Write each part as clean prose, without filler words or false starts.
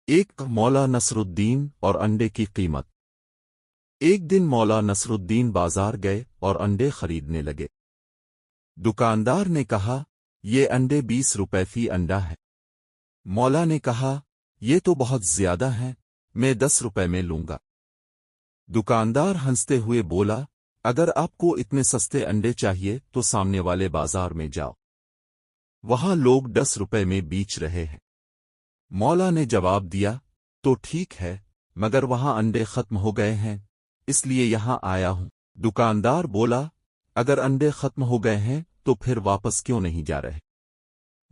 ایک مولا نصرالدین اور انڈے کی قیمت۔ ایک دن مولا نصرالدین بازار گئے اور انڈے خریدنے لگے۔ دکاندار نے کہا، یہ انڈے 20 روپے فی انڈا ہے۔ مولا نے کہا، یہ تو بہت زیادہ ہیں، میں 10 روپے میں لوں گا۔ دکاندار ہنستے ہوئے بولا، اگر آپ کو اتنے سستے انڈے چاہیے تو سامنے والے بازار میں جاؤ، وہاں لوگ 10 روپے میں بیچ رہے ہیں۔ مولا نے جواب دیا، تو ٹھیک ہے، مگر وہاں انڈے ختم ہو گئے ہیں، اس لیے یہاں آیا ہوں۔ دکاندار بولا، اگر انڈے ختم ہو گئے ہیں تو پھر واپس کیوں نہیں جا رہے؟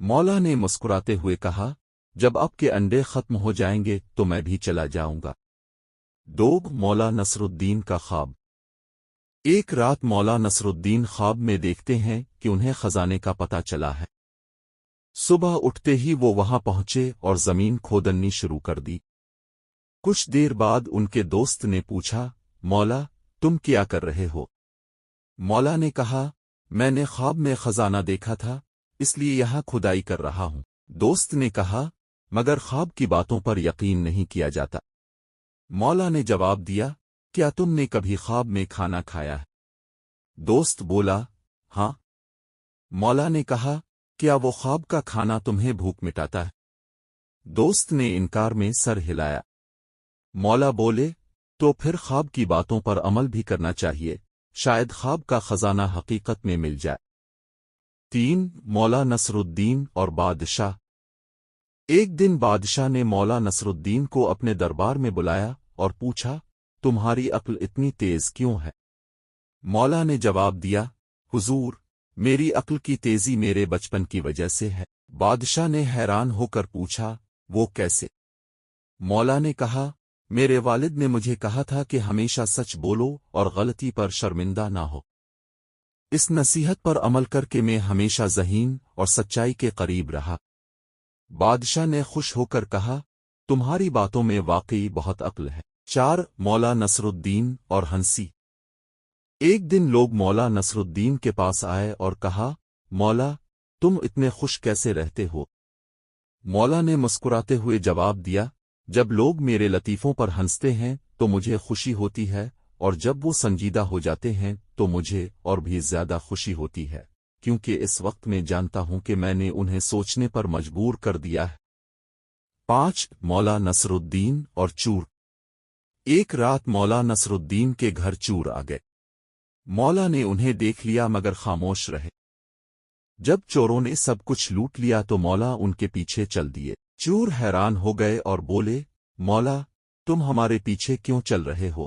مولا نے مسکراتے ہوئے کہا، جب آپ کے انڈے ختم ہو جائیں گے تو میں بھی چلا جاؤں گا۔ مولا نصرالدین کا خواب۔ ایک رات مولا نصرالدین خواب میں دیکھتے ہیں کہ انہیں خزانے کا پتہ چلا ہے۔ صبح اٹھتے ہی وہ وہاں پہنچے اور زمین کھودنی شروع کر دی۔ کچھ دیر بعد ان کے دوست نے پوچھا، مولا تم کیا کر رہے ہو؟ مولا نے کہا، میں نے خواب میں خزانہ دیکھا تھا، اس لیے یہاں کھدائی کر رہا ہوں۔ دوست نے کہا، مگر خواب کی باتوں پر یقین نہیں کیا جاتا۔ مولا نے جواب دیا، کیا تم نے کبھی خواب میں کھانا کھایا ہے؟ دوست بولا، ہاں۔ مولا نے کہا، کیا وہ خواب کا کھانا تمہیں بھوک مٹاتا ہے؟ دوست نے انکار میں سر ہلایا۔ مولا بولے، تو پھر خواب کی باتوں پر عمل بھی کرنا چاہیے، شاید خواب کا خزانہ حقیقت میں مل جائے۔ مولا نصرالدین اور بادشاہ۔ ایک دن بادشاہ نے مولا نصرالدین کو اپنے دربار میں بلایا اور پوچھا، تمہاری عقل اتنی تیز کیوں ہے؟ مولا نے جواب دیا، حضور، میری عقل کی تیزی میرے بچپن کی وجہ سے ہے۔ بادشاہ نے حیران ہو کر پوچھا، وہ کیسے؟ مولا نے کہا، میرے والد نے مجھے کہا تھا کہ ہمیشہ سچ بولو اور غلطی پر شرمندہ نہ ہو۔ اس نصیحت پر عمل کر کے میں ہمیشہ ذہین اور سچائی کے قریب رہا۔ بادشاہ نے خوش ہو کر کہا، تمہاری باتوں میں واقعی بہت عقل ہے۔ مولا نصرالدین اور ہنسی۔ ایک دن لوگ مولا نصرالدین کے پاس آئے اور کہا، مولا تم اتنے خوش کیسے رہتے ہو؟ مولا نے مسکراتے ہوئے جواب دیا، جب لوگ میرے لطیفوں پر ہنستے ہیں تو مجھے خوشی ہوتی ہے، اور جب وہ سنجیدہ ہو جاتے ہیں تو مجھے اور بھی زیادہ خوشی ہوتی ہے، کیونکہ اس وقت میں جانتا ہوں کہ میں نے انہیں سوچنے پر مجبور کر دیا ہے۔ مولا نصرالدین اور چور۔ ایک رات مولا نصرالدین کے گھر چور آ گئے۔ مولا نے انہیں دیکھ لیا مگر خاموش رہے۔ جب چوروں نے سب کچھ لوٹ لیا تو مولا ان کے پیچھے چل دیے۔ چور حیران ہو گئے اور بولے، مولا تم ہمارے پیچھے کیوں چل رہے ہو؟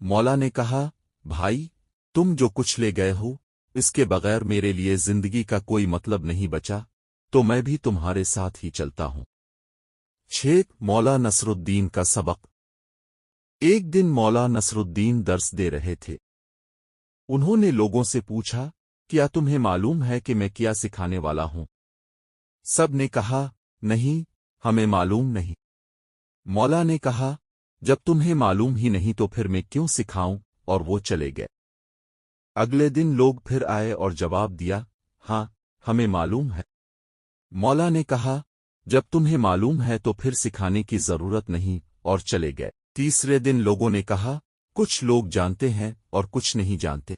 مولا نے کہا، بھائی تم جو کچھ لے گئے ہو اس کے بغیر میرے لیے زندگی کا کوئی مطلب نہیں بچا، تو میں بھی تمہارے ساتھ ہی چلتا ہوں۔ مولا نصرالدین کا سبق۔ ایک دن مولا نصرالدین درس دے رہے تھے۔ انہوں نے لوگوں سے پوچھا، کیا تمہیں معلوم ہے کہ میں کیا سکھانے والا ہوں؟ سب نے کہا، نہیں، ہمیں معلوم نہیں۔ مولا نے کہا، جب تمہیں معلوم ہی نہیں تو پھر میں کیوں سکھاؤں، اور وہ چلے گئے۔ اگلے دن لوگ پھر آئے اور جواب دیا، ہاں ہمیں معلوم ہے۔ مولا نے کہا، جب تمہیں معلوم ہے تو پھر سکھانے کی ضرورت نہیں، اور چلے گئے۔ تیسرے دن لوگوں نے کہا، کچھ لوگ جانتے ہیں اور کچھ نہیں جانتے۔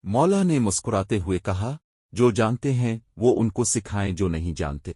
مولا نے مسکراتے ہوئے کہا، جو جانتے ہیں وہ ان کو سکھائیں جو نہیں جانتے۔